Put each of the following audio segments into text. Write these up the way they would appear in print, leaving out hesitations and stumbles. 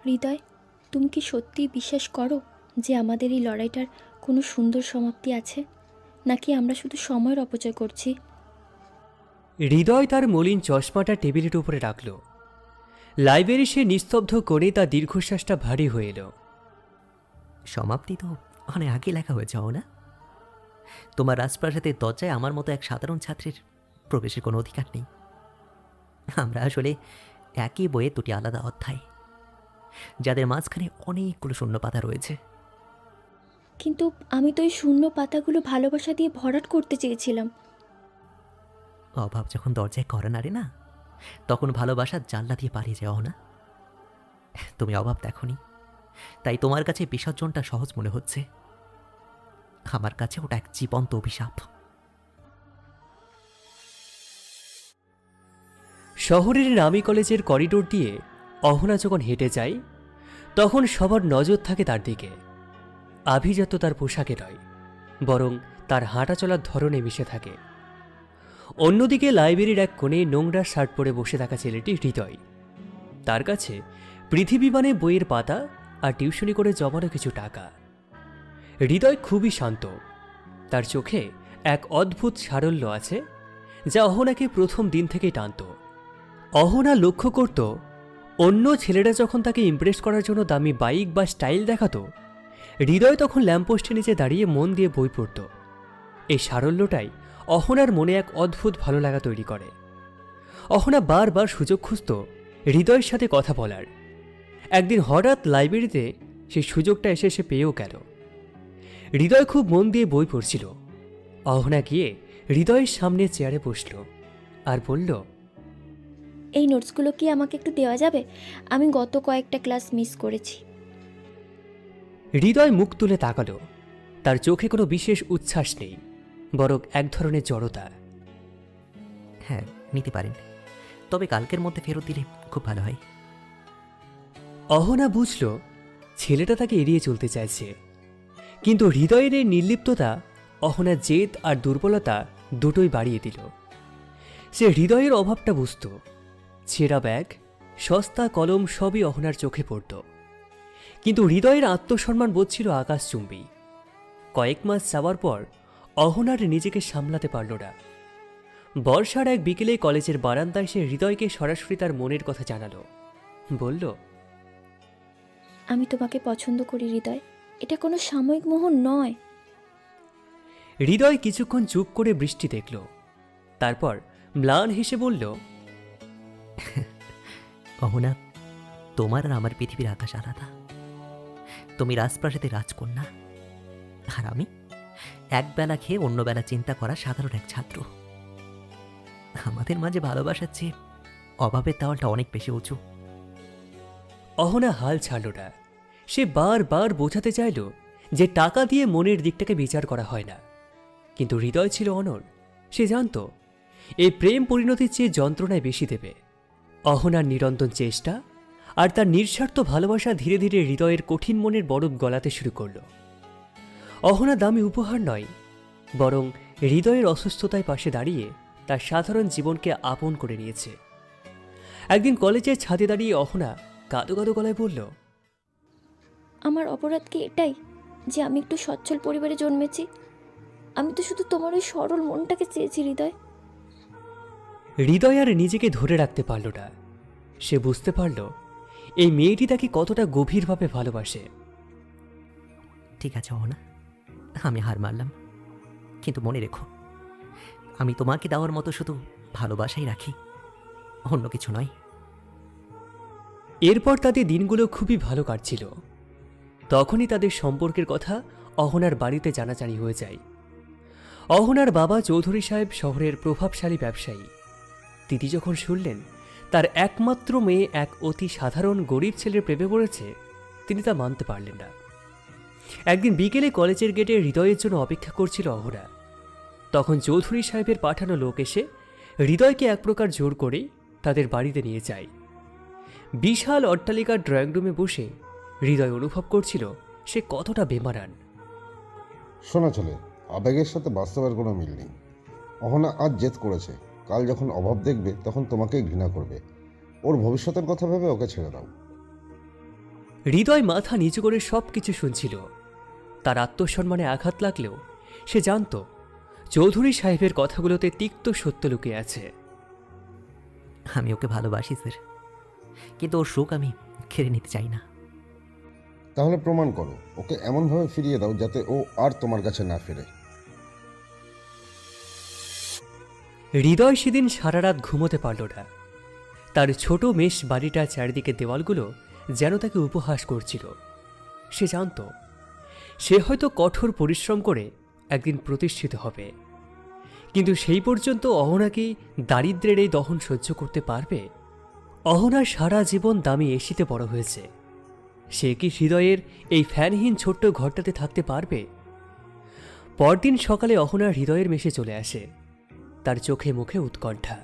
হৃদয়, তুমি কি সত্যিই বিশ্বাস করো যে আমাদের এই লড়াইটার কোনো সুন্দর সমাপ্তি আছে, নাকি আমরা শুধু সময়ের অপচয় করছি? হৃদয় তার মলিন চশমাটা টেবিলের উপরে রাখল। লাইব্রেরি সে নিস্তব্ধ করে তার দীর্ঘশ্বাসটা ভারী হয়ে এলো। সমাপ্তি তো অনেক আগে লেখা হয়েছে, না? তোমার রাজপ্রাসাদের দরজায় আমার মতো এক সাধারণ ছাত্রের প্রবেশের কোনো অধিকার নেই। আমরা আসলে একই বইয়ে দুটি আলাদা অধ্যায়, যাদের মাঝখানে অনেকগুলো শূন্য পাতা রয়েছে। কিন্তু আমি তো এই শূন্য পাতাগুলো ভালোবাসা দিয়ে ভরাট করতে চেয়েছিলাম। অভাব যখন দরজায় করা নাড়ে না, তখন ভালোবাসার জানলা দিয়ে পালিয়ে যাও, না? তুমি অভাব দেখনি, তাই তোমার কাছে বিসর্জনটা সহজ মনে হচ্ছে। আমার কাছে ওটা এক জীবন্ত অভিশাপ। শহরের নামী কলেজের করিডোর দিয়ে অহনা যখন হেঁটে যায়, তখন সবার নজর থাকে তার দিকে। আভিজাত্য তার পোশাকে নয়, বরং তার হাঁটা চলার ধরনে মিশে থাকে। অন্যদিকে লাইব্রেরির এক কোণে নোংরা শার্ট পরে বসে থাকা ছেলেটি হৃদয়। তার কাছে পৃথিবী মানে বইয়ের পাতা আর টিউশনি করে জমানো কিছু টাকা। হৃদয় খুবই শান্ত। তার চোখে এক অদ্ভুত সারল্য আছে, যা অহনাকে প্রথম দিন থেকেই টানত। অহনা লক্ষ্য করত, অন্য ছেলেরা যখন তাকে ইমপ্রেস করার জন্য দামি বাইক বা স্টাইল দেখাতো, হৃদয় তখন ল্যাম্পপোস্টের নিচে দাঁড়িয়ে মন দিয়ে বই পড়ত। এই সারল্যটাই অহনার মনে এক অদ্ভুত ভালো লাগা তৈরি করে। অহনা বারবার সুযোগ খুঁজত হৃদয়ের সাথে কথা বলার। একদিন হঠাৎ লাইব্রেরিতে সেই সুযোগটা এসে সে পেয়েও গেল। হৃদয় খুব মন দিয়ে বই পড়ছিল। অহনা গিয়ে হৃদয়ের সামনে চেয়ারে বসল আর বলল, এই নোটসগুলো কি আমাকে একটু দেওয়া যাবে? আমি গত কয়েকটা ক্লাস মিস করেছি। হৃদয় মুখ তুলে তাকালো। তার চোখে কোনো বিশেষ উচ্ছ্বাস নেই, বরং এক ধরনের জড়তা। হ্যাঁ, নিতে পারেন, তবে কালকের মধ্যে ফেরত দিলে খুব ভালো হয়। অহনা বুঝল ছেলেটা তাকে এড়িয়ে চলতে চাইছে, কিন্তু হৃদয়ের এই নির্লিপ্ততা অহনার জেদ আর দুর্বলতা দুটোই বাড়িয়ে দিল। সে হৃদয়ের অভাবটা বুঝত। ছেঁড়া ব্যাগ, সস্তা কলম সবই অহনার চোখে পড়ত, কিন্তু হৃদয়ের আত্মসম্মান বোধ ছিল আকাশচুম্বী। কয়েক মাস যাওয়ার পর অহনার নিজেকে সামলাতে পারল না। বর্ষার এক বিকেলে কলেজের বারান্দায় সে হৃদয়কে সরাসরি তার মনের কথা জানালো। বলল, আমি তোমাকে পছন্দ করি হৃদয়, এটা কোনো সাময়িক মোহ নয়। হৃদয় কিছুক্ষণ চুপ করে বৃষ্টি দেখল, তারপর ম্লান হেসে বলল, অহনা, তোমার আর আমার পৃথিবীর আকাশ আলাদা। তুমি রাজপ্রাসাদের রাজকন্যা, আর আমি একবেলা খেয়ে অন্য বেলা চিন্তা করা সাধারণ এক ছাত্র। আমাদের মাঝে ভালোবাসার চেয়ে অভাবের দেওয়ালটা অনেক বেশি উঁচু। অহনা হাল ছাড়ল না। সে বারবার বোঝাতে চাইল যে টাকা দিয়ে মনের দিকটাকে বিচার করা হয় না, কিন্তু হৃদয় ছিল অনড়। সে জানত এই প্রেম পরিণতির চেয়ে যন্ত্রণায় বেশি দেবে। অহনার নিরন্তর চেষ্টা আর তার নিঃস্বার্থ ভালোবাসা ধীরে ধীরে হৃদয়ের কঠিন মনের বরফ গলাতে শুরু করল। অহনা দামি উপহার নয়, বরং হৃদয়ের অসুস্থতায় পাশে দাঁড়িয়ে তার সাধারণ জীবনকে আপন করে নিয়েছে। একদিন কলেজের ছাদে দাঁড়িয়ে অহনা কাঁদো কাঁদো গলায় বলল, আমার অপরাধ কি এটাই যে আমি একটু সচ্ছল পরিবারে জন্মেছি? আমি তো শুধু তোমার ওই সরল মনটাকে চেয়েছি হৃদয়। হৃদয় আর নিজেকে ধরে রাখতে পারল না। সে বুঝতে পারল এই মেয়েটি তাকে কতটা গভীরভাবে ভালোবাসে। ঠিক আছে অহনা, আমি হার মানলাম, কিন্তু মনে রেখো, আমি তোমাকে দেওয়ার মতো শুধু ভালোবাসাই রাখি, অন্য কিছু নয়। এরপর তাদের দিনগুলো খুবই ভালো কাটছিল। তখনই তাদের সম্পর্কের কথা অহনার বাড়িতে জানাজানি হয়ে যায়। অহনার বাবা চৌধুরী সাহেব শহরের প্রভাবশালী ব্যবসায়ী। দিদি যখন শুনলেন তার একমাত্র মেয়ে এক অতি সাধারণ গরিব ছেলের প্রেমে পড়েছে, তিনি তা মানতে পারলেন না। একদিন বিকেলে কলেজের গেটে হৃদয়ের জন্য অপেক্ষা করছিল অহনা। তখন চৌধুরী সাহেবের পাঠানো লোক এসে হৃদয়কে এক প্রকার জোর করে তাদের বাড়িতে নিয়ে যায়। বিশাল অট্টালিকার ড্রয়িং রুমে বসে হৃদয় অনুভব করছিল সে কতটা বেমানান। শোনা চলে, আবেগের সাথে বাস্তবের কোনো মিল নেই। অহনা আজ জেদ করেছে, কাল যখন অভাব দেখবে তখন তোমাকেই ঘৃণা করবে। ওর ভবিষ্যতের কথা ভেবে ওকে ছেড়ে দাও। হৃদয় মাথা নিচু করে সব কিছু শুনছিল। তার আত্মসম্মানে আঘাত লাগলেও সে জানত চৌধুরী সাহেবের কথাগুলোতে তিক্ত সত্য লুকিয়ে আছে। আমি ওকে ভালোবাসি স্যার, কিন্তু ওর সুখ আমি কেড়ে নিতে চাই না। তাহলে প্রমাণ করো, ওকে এমনভাবে ফিরিয়ে দাও যাতে ও আর তোমার কাছে না ফিরে। হৃদয় সেদিন সারা রাত ঘুমোতে পারল না। তার ছোট মেষ বাড়িটার চারিদিকে দেওয়ালগুলো যেন তাকে উপহাস করছিল। সে জানত সে হয়তো কঠোর পরিশ্রম করে একদিন প্রতিষ্ঠিত হবে, কিন্তু সেই পর্যন্ত অহনা কি দারিদ্র্যের এই দহন সহ্য করতে পারবে? অহনা সারা জীবন দামি এসিতে বড় হয়েছে, সে কি হৃদয়ের এই ফ্যানহীন ছোট্ট ঘরটাতে থাকতে পারবে? পরদিন সকালে অহনা হৃদয়ের মেসে চলে আসে, তার চোখে মুখে উৎকণ্ঠা।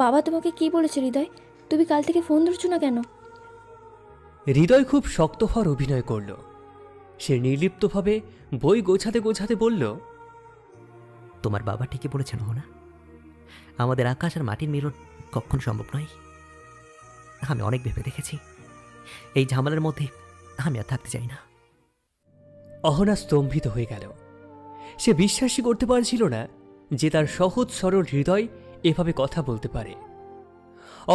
বাবা তোমাকে কি বলেছে হৃদয়? তুমি কাল থেকে ফোন ধরছো না কেন? হৃদয় খুব শক্ত হওয়ার অভিনয় করল। সে নির্লিপ্তভাবে বই গোছাতে গোছাতে বলল, তোমার বাবা ঠিকই বলেছেন না, আমাদের আকাশ আর মাটির মিলন কখন সম্ভব নয়। আমি অনেক ভেবে দেখেছি, এই ঝামেলার মধ্যে আমি আর থাকতে চাই না। অহনা স্তম্ভিত হয়ে গেল। সে বিশ্বাসই করতে পারছিল না যে তার সহজ সরল হৃদয় এভাবে কথা বলতে পারে।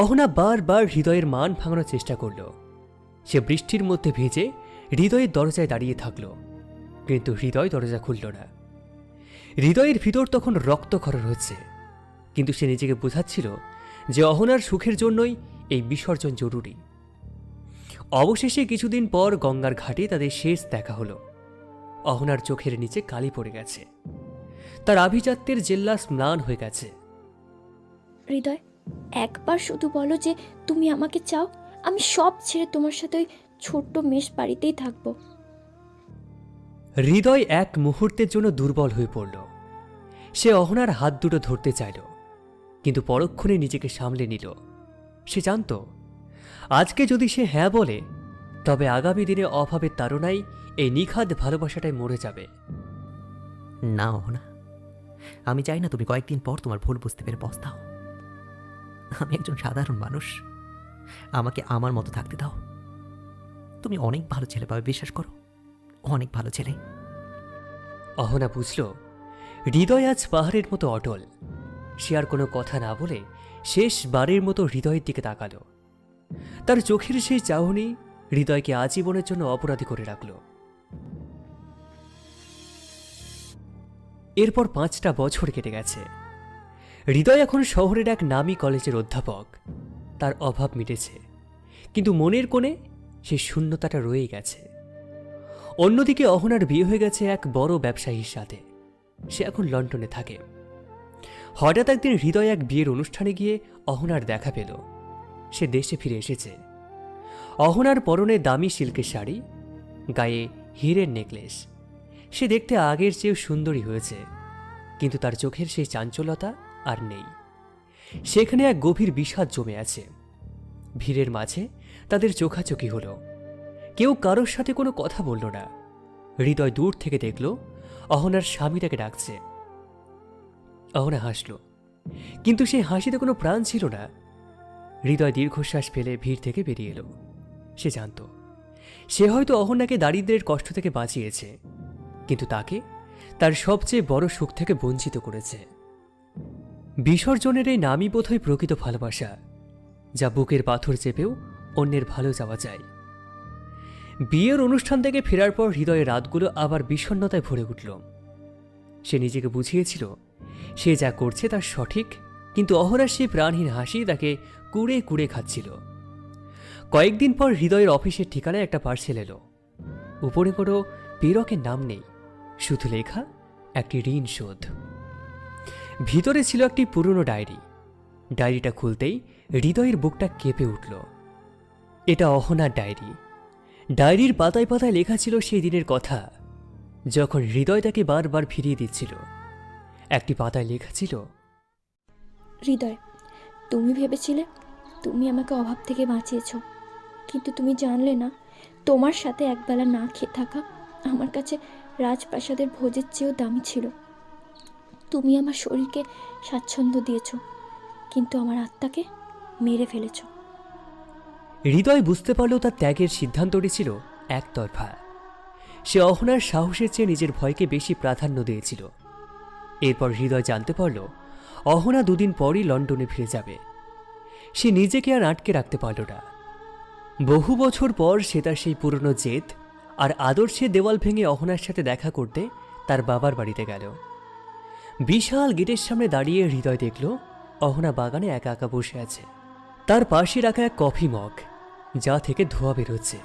অহনা বারবার হৃদয়ের মান ভাঙানোর চেষ্টা করল। সে বৃষ্টির মধ্যে ভেজে হৃদয়ের দরজায় দাঁড়িয়ে থাকল, কিন্তু হৃদয় দরজা খুলল না। হৃদয়ের ভিতর তখন রক্তক্ষরণ হচ্ছে, কিন্তু সে নিজেকে বোঝাচ্ছিল যে অহনার সুখের জন্যই এই বিসর্জন জরুরি। অবশেষে কিছুদিন পর গঙ্গার ঘাটে তাদের শেষ দেখা হলো। অহনার চোখের নিচে কালি পড়ে গেছে, তার আভিজাত্যের জেল্লাস ম্লান হয়ে গেছে। হৃদয়, একবার শুধু বলো যে তুমি আমাকে চাও, আমি সব ছেড়ে তোমার সাথে ওই ছোট্ট মেষ বাড়িতেই থাকবো। হৃদয় এক মুহূর্তের জন্য দুর্বল হয়ে পড়ল। সে অহনার হাত দুটো ধরতে চাইল, কিন্তু পরক্ষণে নিজেকে সামলে নিল। সে জানত আজকে যদি সে হ্যাঁ বলে, তবে আগামী দিনে অভাবের তাড়নায় এই নিখাদ ভালোবাসাটাই মরে যাবে। না অহনা, আমি চাই না তুমি কয়েকদিন পর তোমার ভুল বুঝতে পেরে পস্তাও। আমি একজন সাধারণ মানুষ, আমাকে আমার মতো থাকতে দাও। তুমি অনেক ভালো ছেলে পাবে, বিশ্বাস করো, অনেক ভালো ছেলে। অহনা বুঝল হৃদয় আজ পাহাড়ের মতো অটল। সে আর কোনো কথা না বলে শেষবারের মতো হৃদয়ের দিকে তাকাল। তার চোখের সেই চাহনি হৃদয়কে আজীবনের জন্য অপরাধী করে রাখল। এরপর 5টা বছর কেটে গেছে। হৃদয় এখন শহরের এক নামী কলেজের অধ্যাপক। তার অভাব মিটেছে, কিন্তু মনের কোণে সেই শূন্যতাটা রয়েই গেছে। অন্যদিকে অহনার বিয়ে হয়ে গেছে এক বড় ব্যবসায়ীর সাথে। সে এখন লন্ডনে থাকে। হঠাৎ একদিন হৃদয় এক বিয়ের অনুষ্ঠানে গিয়ে অহনার দেখা পেল। সে দেশে ফিরে এসেছে। অহনার পরনে দামি সিল্কের শাড়ি, গায়ে হীরের নেকলেস। সে দেখতে আগের চেয়েও সুন্দরী হয়েছে, কিন্তু তার চোখের সেই চাঞ্চলতা আর নেই। সেখানে এক গভীর বিষাদ জমে আছে। ভিড়ের মাঝে তাদের চোখাচোখি হলো। কেউ কারোর সাথে কোনো কথা বলল না। হৃদয় দূর থেকে দেখল অহনার স্বামী তাকে ডাকছে। অহনা হাসল, কিন্তু সেই হাসিতে কোনো প্রাণ ছিল না। হৃদয় দীর্ঘশ্বাস ফেলে ভিড় থেকে বেরিয়ে এলো। সে জানত সে হয়তো অহনাকে দারিদ্র্যের কষ্ট থেকে বাঁচিয়েছে, কিন্তু তাকে তার সবচেয়ে বড় সুখ থেকে বঞ্চিত করেছে। বিসর্জনের এই নামই বোধহয় প্রকৃত ভালোবাসা, যা বুকের পাথর চেপেও অন্যের ভালো যাওয়া যায়। বিয়ের অনুষ্ঠান থেকে ফেরার পর হৃদয়ের রাতগুলো আবার বিষণ্ণতায় ভরে উঠল। সে নিজেকে বুঝিয়েছিল সে যা করছে তা সঠিক, কিন্তু অহরার সেই প্রাণহীন হাসি তাকে কুড়ে কুড়ে খাচ্ছিল। কয়েকদিন পর হৃদয়ের অফিসের ঠিকানায় একটা পার্সেল এলো। উপরে কোনো পীড়কের নাম নেই, শুধু লেখা একটি ঋণ শোধ। ভিতরে ছিল একটি পুরনো ডায়েরি। ডায়েরিটা খুলতেই হৃদয়ের বুকটা কেঁপে উঠল। এটা অহনার ডায়েরি। ডায়েরির পাতায় পাতায় লেখা ছিল সেই দিনের কথা, যখন হৃদয় তাকে বারবার ফিরিয়ে দিচ্ছিল। একটি পাতায় লেখা ছিল, হৃদয়, তুমি ভেবেছিলে তুমি আমাকে অভাব থেকে বাঁচিয়েছ, কিন্তু তুমি জানলে না তোমার সাথে একবেলা না খেয়ে থাকা আমার কাছে রাজপ্রাসাদের ভোজের চেয়েও দামি ছিল। তুমি আমার শরীরকে স্বাচ্ছন্দ্য দিয়েছ, কিন্তু আমার আত্মাকে মেরে ফেলেছ। হৃদয় বুঝতে পারল তার ত্যাগের সিদ্ধান্তটি ছিল একতরফা। সে অহনার সাহসের চেয়ে নিজের ভয়কে বেশি প্রাধান্য দিয়েছিল। এরপর হৃদয় জানতে পারল অহনা দুদিন পরই লন্ডনে ফিরে যাবে। সে নিজেকে আর আটকে রাখতে পারল না। বহু বছর পর সে তার সেই পুরনো জেদ আর আদর্শের দেওয়াল ভেঙে অহনার সাথে দেখা করতে তার বাবার বাড়িতে গেল। বিশাল গেটের সামনে দাঁড়িয়ে হৃদয় দেখল অহনা বাগানে একা একা বসে আছে। তার পাশে রাখা এক কফি মগ, যা থেকে ধোঁয়া বেরোচ্ছে।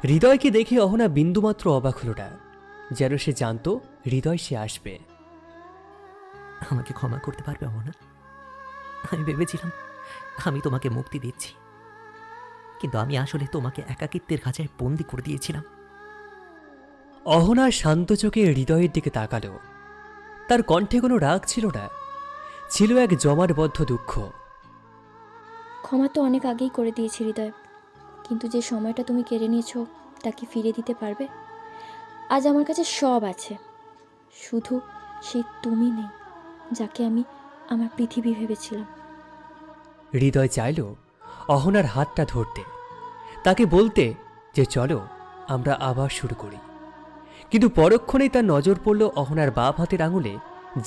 হৃদয়কে দেখে অহনা বিন্দুমাত্র অবাক হল না, যেন সে জানত হৃদয় সে আসবে। আমাকে ক্ষমা করতে পারবে অহনা? আমি ভেবেছিলাম আমি তোমাকে মুক্তি দিচ্ছি, কিন্তু আমি আসলে তোমাকে একাকিত্বের খাঁচায় বন্দি করে দিয়েছিলাম। অহনা শান্ত চোখে হৃদয়ের দিকে তাকালো। তার কণ্ঠে কোনো রাগ ছিল না, ছিল এক জমাটবদ্ধ দুঃখ। ক্ষমা তো অনেক আগেই করে দিয়েছি হৃদয়, কিন্তু যে সময়টা তুমি কেড়ে নিয়েছো তা কি ফিরে দিতে পারবে? আজ আমার কাছে সব আছে, শুধু সেই তুমি নেই, যাকে আমি আমার পৃথিবী ভেবেছিলাম। হৃদয় চাইল অহনার হাতটা ধরতে, তাকে বলতে যে চলো আমরা আবার শুরু করি। কিন্তু পরক্ষণেই তার নজর পড়ল অহনার বাম হাতের আঙুলে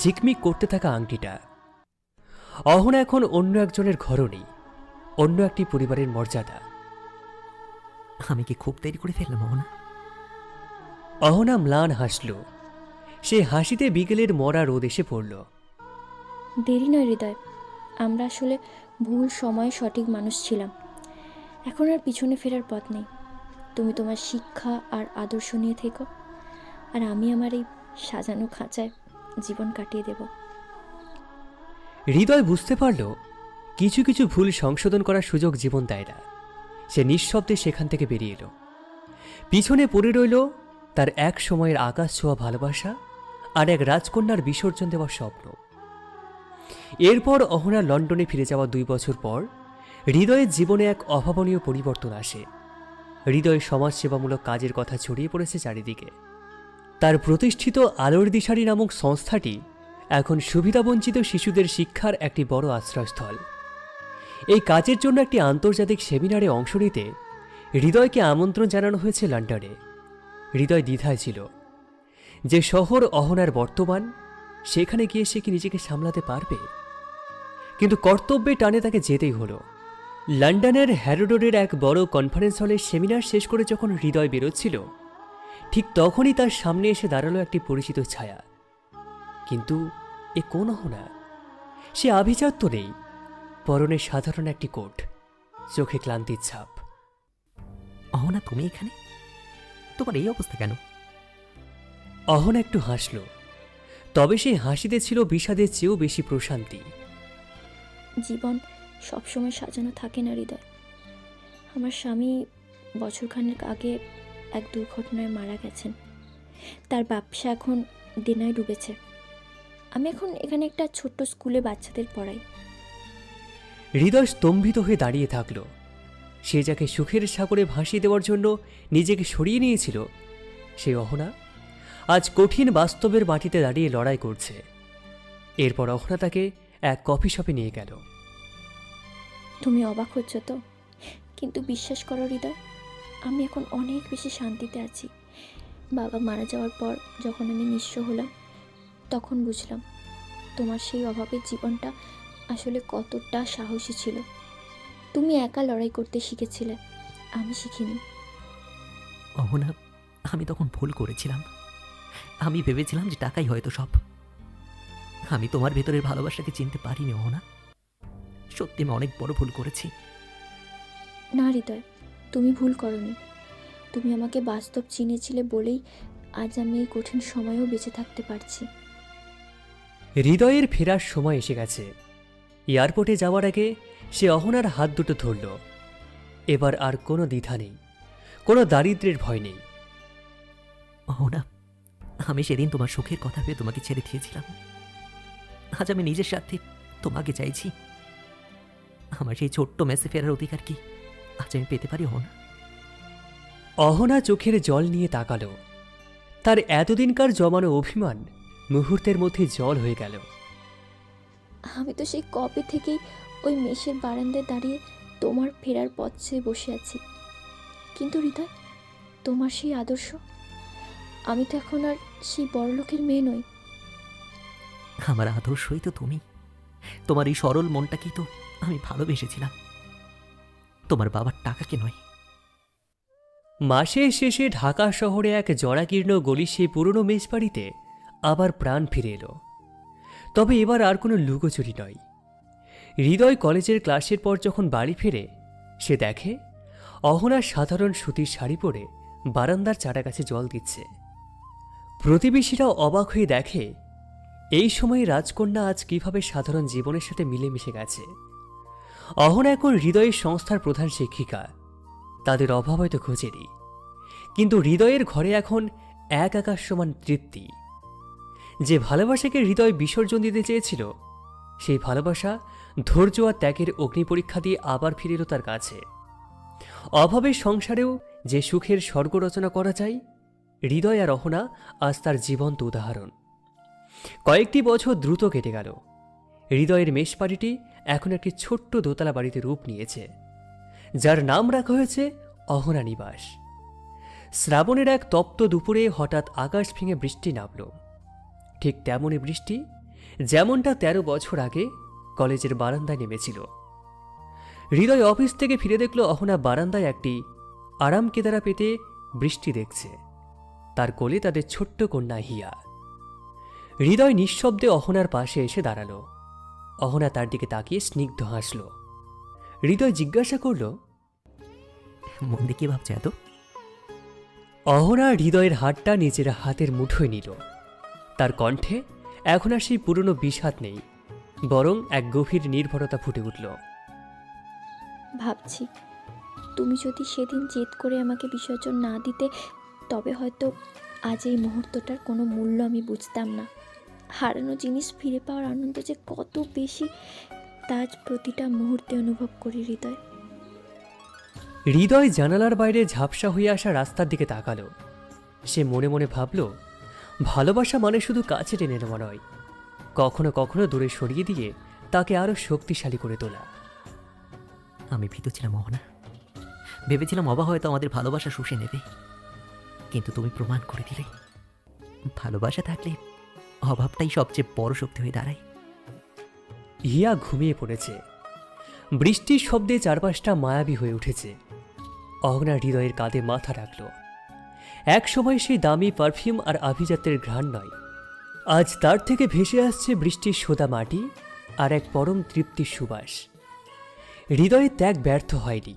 ঝিকমিক করতে থাকা আংটিটা। অহনা এখন অন্য একজনের ঘরণী, অন্য একটি পরিবারের মর্যাদা। আমি কি খুব দেরি করে ফেললাম অহনা? অহনা ম্লান হাসল। সে হাসিতে বিকেলের মরা রোদ এসে পড়ল। দেরি নয় হৃদয়, আমরা আসলে ভুল সময়ে সঠিক মানুষ ছিলাম। এখন আর পিছনে ফেরার পথ নেই। তুমি তোমার শিক্ষা আর আদর্শ নিয়ে থেকো, আর আমি আমার এই সাজানো খাঁচায় জীবন কাটিয়ে দেব। হৃদয় বুঝতে পারল কিছু কিছু ভুল সংশোধন করার সুযোগ জীবন দেয় না। সে নিঃশব্দে সেখান থেকে বেরিয়ে এলো। পিছনে পড়ে রইল তার এক সময়ের আকাশ ছোঁয়া ভালোবাসা আর এক রাজকন্যার বিসর্জন দেওয়ার স্বপ্ন। এরপর অহনা লন্ডনে ফিরে যাওয়া 2 বছর পর হৃদয়ের জীবনে এক অভাবনীয় পরিবর্তন আসে। হৃদয় সমাজসেবামূলক কাজের কথা ছড়িয়ে পড়েছে চারিদিকে। তার প্রতিষ্ঠিত আলোর দিশারি নামক সংস্থাটি এখন সুবিধাবঞ্চিত শিশুদের শিক্ষার একটি বড় আশ্রয়স্থল। এই কাজের জন্য একটি আন্তর্জাতিক সেমিনারে অংশ নিতে হৃদয়কে আমন্ত্রণ জানানো হয়েছে লন্ডনে। হৃদয় দ্বিধায় ছিল, যে শহর অহনার বর্তমান, সেখানে গিয়ে সে কি নিজেকে সামলাতে পারবে? কিন্তু কর্তব্যে টানে তাকে যেতেই হলো। লন্ডনের হ্যারোডের এক বড় কনফারেন্স হলে সেমিনার শেষ করে যখন হৃদয় বেরোচ্ছিল, ঠিক তখনই তার সামনে এসে দাঁড়ালো একটি পরিচিত ছায়া। কিন্তু এ কোন অহনা? সে আভিজাত্য নেই, পরনে সাধারণ একটি কোট, চোখে ক্লান্তির ছাপ। অহনা, তুমি এখানে? তোমার এই অবস্থা কেন? অহনা একটু হাসল, তবে সেই হাসিতে ছিল বিষাদের চেয়েও বেশি প্রশান্তি। জীবন সবসময় সাজানো থাকে না হৃদয়। আমার স্বামী বছরখানেক আগে এক দুর্ঘটনায় মারা গেছেন। তার ব্যবসা এখন দেনায় ডুবেছে। আমি এখন এখানে একটা ছোট্ট স্কুলে বাচ্চাদের পড়াই। হৃদয় স্তম্ভিত হয়ে দাঁড়িয়ে থাকল। সে যাকে সুখের সাগরে ভাসিয়ে দেওয়ার জন্য নিজেকে সরিয়ে নিয়েছিল, সেই অহনা আজ কঠিন বাস্তবের মাটিতে দাঁড়িয়ে লড়াই করছে। এরপর অহনা তাকে এক কফি শপে নিয়ে গেল। তুমি অবাক হচ্ছ তো, কিন্তু বিশ্বাস করো হৃদয়, আমি এখন অনেক বেশি শান্তিতে আছি। বাবা মারা যাওয়ার পর যখন আমি নিঃস্ব হলাম, তখন বুঝলাম তোমার সেই অভাবের জীবনটা আসলে কতটা সাহসী ছিল। তুমি একা লড়াই করতে শিখেছিলে, আমি শিখিনি। অহনা, আমি তখন ভুল করেছিলাম। আমি ভেবেছিলাম যে টাকাই হয়তো সব। আমি তোমার ভেতরের ভালোবাসাকে চিনতে পারিনি অহনা। সত্যি আমি অনেক বড় ভুল করেছি। না হৃদয়, তুমি ভুল করনি। তুমি আমাকে বাস্তব চিনেছিলে বলেই আজ আমি এই কঠিন সময়েও বেঁচে থাকতে পারছি। হৃদয়ের ফেরার সময় এসে গেছে। এয়ারপোর্টে যাওয়ার আগে সে অহনার হাত দুটো ধরল। এবার আর কোনো দ্বিধা নেই, কোনো দারিদ্র্যের ভয় নেই। অহনা, আমি সেদিন তোমার সুখের কথা ভেবে তোমাকে ছেড়ে দিয়েছিলাম। আজ আমি নিজের স্বার্থে তোমাকে চাইছি। আমার সেই ছোট্ট মেসে ফেরার অধিকার কি আজ আমি পেতে পারি অহনা? অহনা চোখের জল নিয়ে তাকালো। তার এতদিনকার জমানো অভিমান মুহূর্তের মধ্যে জল হয়ে গেল। আমি তো সেই কবে থেকেই ওই মেষের বারান্দায় দাঁড়িয়ে তোমার ফেরার পথ চেয়ে বসে আছি। কিন্তু হৃদয়, তোমার সেই আদর্শ, আমি তো এখন আর সেই বড়লোকের মেয়ে নই। আমার আদর্শই তো তুমি। তোমার এই সরল মনটাকেই তো আমি ভালোবেসেছিলাম, তোমার বাবার টাকাকে নয়। মাসের শেষে ঢাকা শহরে এক জরাকীর্ণ গলির সেই পুরনো মেজবাড়িতে আবার প্রাণ ফিরে এলো। তবে এবার আর কোনো লুকোচুরি নয়। হৃদয় কলেজের ক্লাসের পর যখন বাড়ি ফেরে, সে দেখে অহনা সাধারণ সুতির শাড়ি পরে বারান্দার চারা গাছে জল দিচ্ছে। প্রতিবেশীরাও অবাক হয়ে দেখে এই সময়ে রাজকন্যা আজ কিভাবে সাধারণ জীবনের সাথে মিলেমিশে গেছে। অহনা এখন হৃদয়ের সংস্থার প্রধান শিক্ষিকা। তাদের অভাব হয়তো খোঁজেনি, কিন্তু হৃদয়ের ঘরে এখন এক আকাশ সমান তৃপ্তি। যে ভালোবাসাকে হৃদয় বিসর্জন দিতে চেয়েছিল, সেই ভালোবাসা ধৈর্য আর ত্যাগের অগ্নিপরীক্ষা দিয়ে আবার ফিরে এলো তার কাছে। অভাবের সংসারেও যে সুখের স্বর্গ রচনা করা যায়, হৃদয় আর অহনা আজ তার জীবন্ত উদাহরণ। কয়েকটি বছর দ্রুত কেটে গেল। হৃদয়ের মেষবাড়িটি এখন একটি ছোট্ট দোতলা বাড়িতে রূপ নিয়েছে, যার নাম রাখা হয়েছে অহনা নিবাস। শ্রাবণের এক তপ্ত দুপুরে হঠাৎ আকাশ ভেঙে বৃষ্টি নামল। ঠিক তেমনই বৃষ্টি যেমনটা 13 বছর আগে কলেজের বারান্দায় নেমেছিল। হৃদয় অফিস থেকে ফিরে দেখল অহনা বারান্দায় একটি আরাম কেদারা পেতে বৃষ্টি দেখছে। তার কোলে তাদের ছোট্ট কন্যা হিয়া। হৃদয় নিঃশব্দে অহনার পাশে এসে দাঁড়ালো। অহনা তার দিকে তাকিয়ে স্নিগ্ধ হাসল। হৃদয় জিজ্ঞাসা করল, মন দিয়ে কি ভাবছে এত? অহনা হৃদয়ের হাতটা নিজের হাতের মুঠোয় নিল। তার কণ্ঠে এখন আর সেই পুরনো বিষাদ নেই, বরং এক গভীর নির্ভরতা ফুটে উঠল। ভাবছি, তুমি যদি সেদিন জেদ করে আমাকে বিসর্জন না দিতে, তবে হয়তো আজ এই মুহূর্তটার কোনো মূল্য আমি বুঝতাম না। হারানো জিনিস ফিরে পাওয়ার আনন্দ যে কত বেশি, তা আজ প্রতিটা মুহূর্তে অনুভব করি হৃদয়। হৃদয় জানালার বাইরে ঝাপসা হয়ে আসা রাস্তার দিকে তাকালো। সে মনে মনে ভাবল, ভালোবাসা মানে শুধু কাছে টেনে নেওয়া নয়, কখনো কখনো দূরে সরিয়ে দিয়ে তাকে আরো শক্তিশালী করে তোলা। আমি ভীত ছিলাম অহনা, ভেবেছিলাম অবা হয়তো আমাদের ভালোবাসা শুষে নেবে, কিন্তু তুমি প্রমাণ করে দিলে ভালোবাসা থাকলে অভাবটাই সবচেয়ে বড় শক্তি হয়ে দাঁড়ায়। হিয়া ঘুমিয়ে পড়েছে। বৃষ্টির শব্দে চারপাশটা মায়াবী হয়ে উঠেছে। অহনা হৃদয়ের কাঁধে মাথা রাখল। এক সময় সেই দামি পারফিউম আর আভিজাত্যের ঘ্রাণ নয়, আজ তার থেকে ভেসে আসছে বৃষ্টির সোদা মাটি আর এক পরম তৃপ্তির সুবাস। হৃদয়ের ত্যাগ ব্যর্থ হয়নি,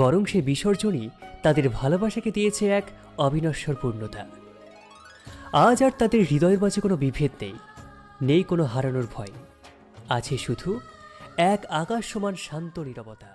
বরং সে বিসর্জনই তাদের ভালোবাসাকে দিয়েছে এক অবিনশ্বর পূর্ণতা। আজ আর তাদের হৃদয়ের মাঝে কোনো বিভেদ নেই, নেই কোনো হারানোর ভয়। আছে শুধু এক আকাশ সমান শান্ত নীরবতা।